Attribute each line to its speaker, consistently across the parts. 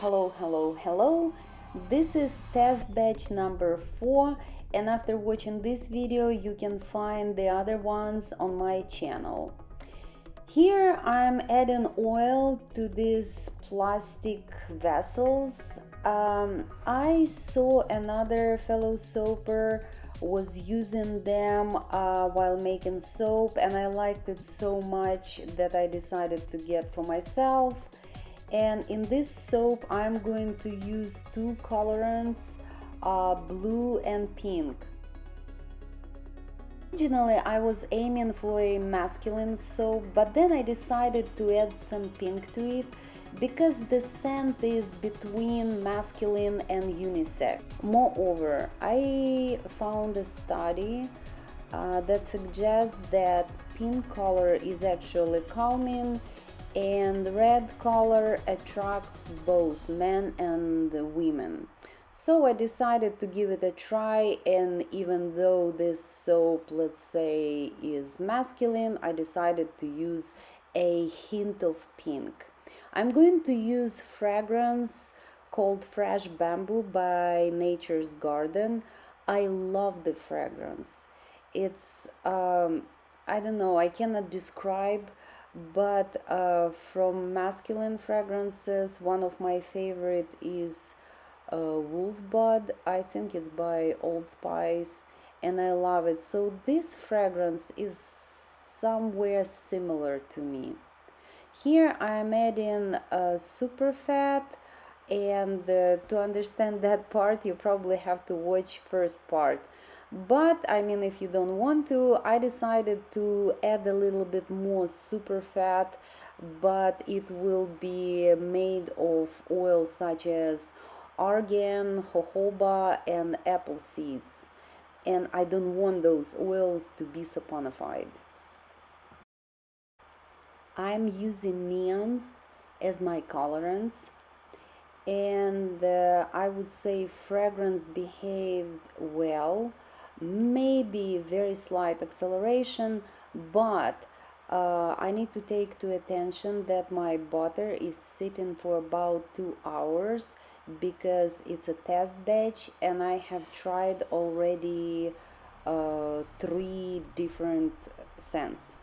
Speaker 1: Hello. This is test batch number 4, and after watching this video you can find the other ones on my channel. Here I'm adding oil to these plastic vessels. I saw another fellow soaper was using them while making soap, and I liked it so much that I decided to get for myself. And in this soap I'm going to use two colorants, blue and pink. Originally I was aiming for a masculine soap, but then I decided to add some pink to it because the scent is between masculine and unisex. Moreover, I found a study that suggests that pink color is actually calming and red color attracts both men and women. So I decided to give it a try, and even though this soap, let's say, is masculine, I decided to use a hint of pink. I'm going to use fragrance called Fresh Bamboo by Nature's Garden. I love the fragrance. It's I don't know, I cannot describe, but from masculine fragrances, one of my favorite is Wolf Bud. I think it's by Old Spice, and I love it. So this fragrance is somewhere similar to me. Here I'm adding super fat, and to understand that part you probably have to watch first part. But I mean, if you don't want to, I decided to add a little bit more super fat, but it will be made of oils such as argan, jojoba and apple seeds, and I don't want those oils to be saponified. I'm using neons as my colorants, and I would say fragrance behaved well, maybe very slight acceleration, but I need to take to attention that my butter is sitting for about 2 hours because it's a test batch, and I have tried already 3 different scents.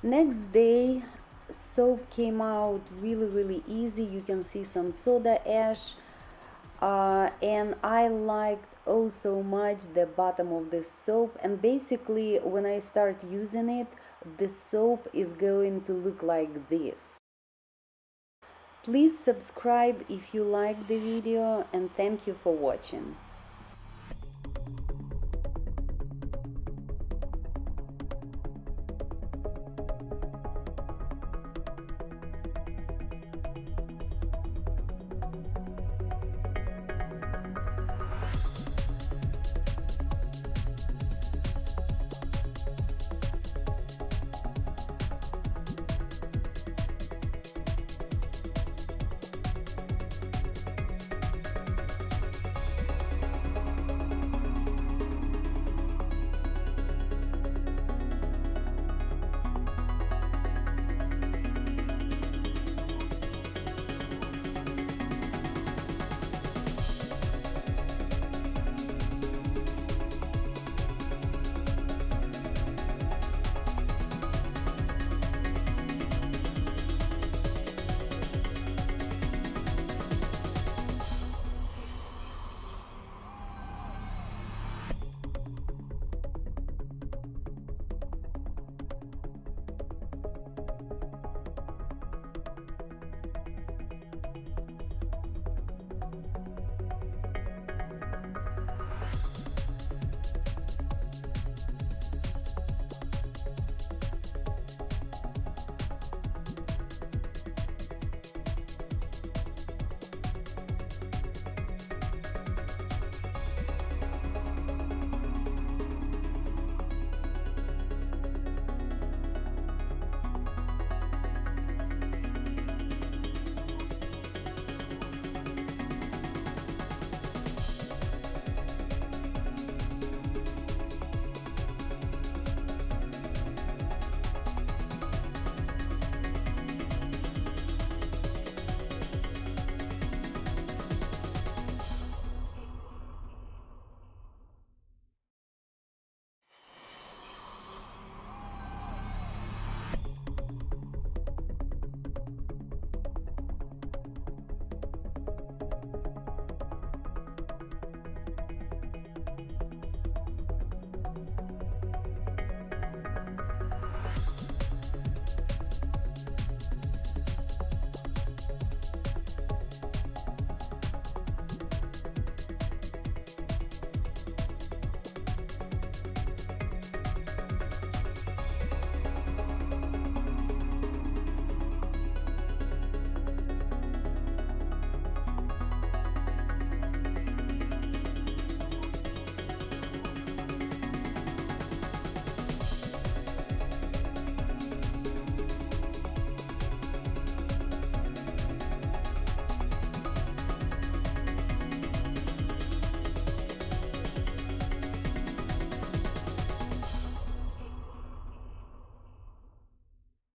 Speaker 1: Next day, soap came out really easy. You can see some soda ash, and I liked oh so much the bottom of the soap, and basically when I start using it, the soap is going to look like this. Please subscribe if you like the video, and thank you for watching.